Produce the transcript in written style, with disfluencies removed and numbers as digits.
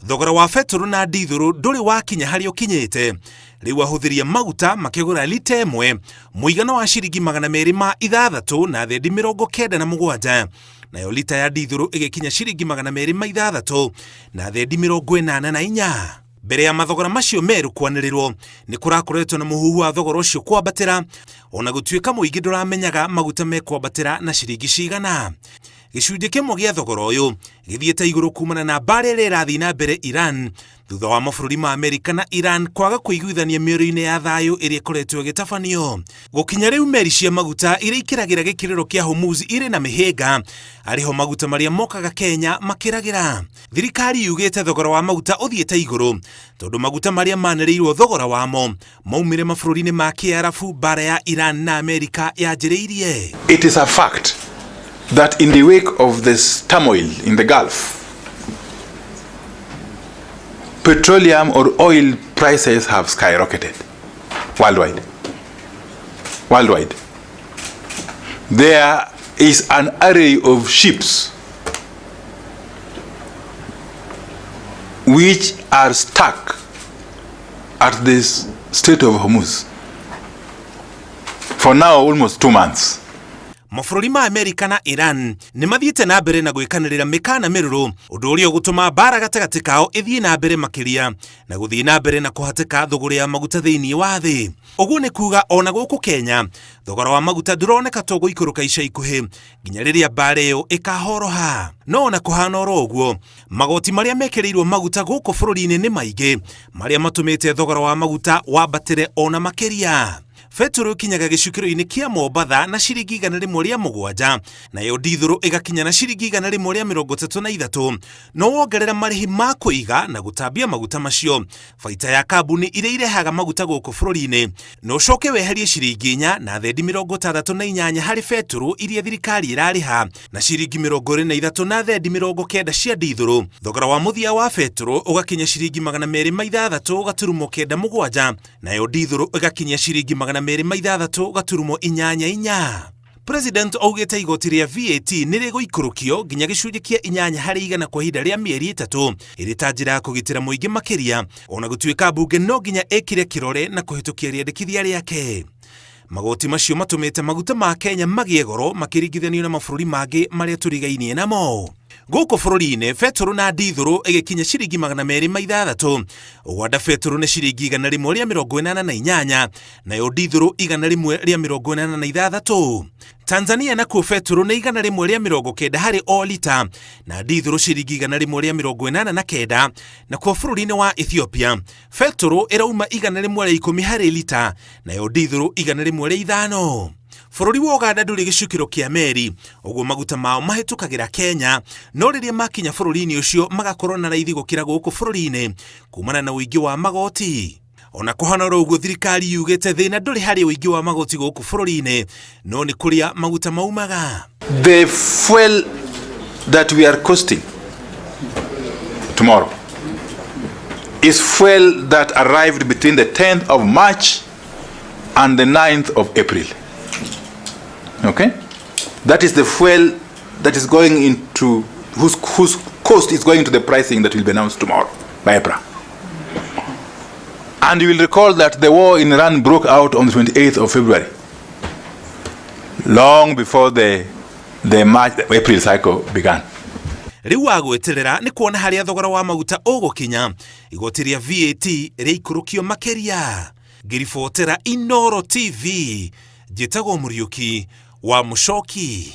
thogora wa betũrũ na ndithũrũ ndũrĩ wakinya harĩ ũkinyĩte. Rĩu ahũthĩri maguta makĩgũra lita ĩmwe mũigana wa ciringi 260 na thendi 97, nayo lita ya ndithũrũ ĩgĩkinya ciringi 260 na thendi 84. Mbere ya mathogora macio meru kwanĩrĩrwo nĩ kũrakoretwo na mũhuhu wa thogora ũcio kwambatĩra, ona gũtuĩka mũingĩ ndũramenyaga maguta mekwambatĩra na ciringi cigana. Gĩcunjĩ kĩmwe gĩa thogora ũyũ gĩthiĩte igũrũ kumana na mbara ĩrĩa ĩrathiĩ na mbere Iran, thutha wa mabũrũri ma Amerika na Iran kwaga kũiguithania mĩario-inĩ ya thayũ ĩrĩa ĩkoretwo ĩgĩtabanio. Gũkinya rĩu meri cia maguta iria ikĩragĩra gĩkĩrĩro kĩa Hormuz irĩ na mĩhĩnga, ariho maguta marĩa mokaga Kenya makĩragĩra. Thirikari yugĩte thogora wa maguta ũthiĩte igũrũ tondũ maguta marĩa manĩrĩirwo thogora wamo maumire mabũrũri-inĩ ma Kĩarabu mbara ya Iran na Amerika yanjĩrĩirie. It is a fact that in the wake of this turmoil in the Gulf, petroleum or oil prices have skyrocketed worldwide. Worldwide. There is an array of ships which are stuck at this Strait of Hormuz for now almost 2 months. Mabũrũri ma Amerika na Iran nĩ mathiĩte na mbere na gwĩkanĩrĩra mĩkana mĩrũrũ, ũndũ ũrĩa ũgũtũma mbara gatagatĩ kao ĩthiĩ na mbere makĩria na gũthiĩ na mbere na kũhatĩka thogora ya maguta thĩinĩ wa thĩ. Ũguo nĩ kuga ona gũkũ Kenya thogora wa maguta ndũroneka to gũikũrũka ica ikuhĩ nginya rĩrĩa mbara ĩyo ĩkahoroha. No ona kũhana oro ũguo, magoti marĩa mekĩrĩirwo maguta gũkũ bũrũri-inĩ nĩ maingĩ marĩa matũmĩte thogora wa maguta wambatĩre ona makĩria. Betũrũ kinyaga gĩcukĩro-inĩ kĩa Mombatha na ciringi 107, nayo ndithũrũ ĩgakinya na ciringi 133. No wongerera marĩhi ma kũiga na gũtambia maguta macio, baita ya kambuni iria irehaga maguta gũkũ bũrũri-inĩ no ũcoke weherie ciringi 4 na thendi 68 harĩ betũrũ iria thirikari ĩrarĩha na ciringi 23 na thendi 90 cia ndithũrũ. Thogora wa mũthia wa betũrũ ũgakinya ciringi 206.97, nayo ndithũrũ ĩgakinya ciringi 206.88. President augĩte igoti rĩa VAT nĩ rĩgũikũrũkio nginya gĩcunjĩ kĩa 8% kwa ihinda rĩa mĩeri 3 ĩrĩ ta njĩra ya kũgitĩra mũingĩ makĩria, ona gũtuĩka mbunge no nginya ĩkĩre kĩrore na kũhĩtũkia rĩendekithia rĩake. Magoti macio matũmĩte maguta ma Kenya magĩe goro makĩringithanio na mabũrũri mangĩ marĩa tũrigainie namo. Gũkũ bũrũri-inĩ betũrũ na ndithũrũ ĩgĩkinya ciringi 206, ũgwanda betũrũ nĩ ciringi 148, nayo ndithũrũ 146. Tanzania nakuo betũrũ nĩ 190 harĩ o lita na ndithũrũ ciringi 189, nakuo bũrũri-inĩ wa Ethiopia betũrũ ĩrauma 110 harĩ lita, nayo ndithũrũ 105. Bũrũri wa Uganda ndũrĩ gĩcukĩro kĩa meri, ũguo maguta mao mahĩtũkagĩra Kenya, no rĩrĩa makinya bũrũri-inĩ ũcio magakorwo na raithi gũkĩra gũkũ bũrũri-inĩ kumana na ũingĩ wa magoti. Ona kũhana ũguo thirikari yugĩte thĩna ndũrĩ harĩ ũingĩ wa magoti gũkũ bũrũri-inĩ, no nĩ kũrĩa maguta maumaga. The fuel that we are costing tomorrow is fuel that arrived between the 10th of March and the 9th of April. Okay? That is the fuel that is going into, whose cost is going to the pricing that will be announced tomorrow by April. And you will recall that the war in Iran broke out on the 28th of February, long before the April cycle began. Rĩu wagweterera nĩ kuona harĩa thogora wa maguta ũgũkinya, igoti rĩa VAT rĩikũrũkio makĩria. Ngĩribotera Inooro TV, njĩtagwo Mũriũki wa Mũcoki.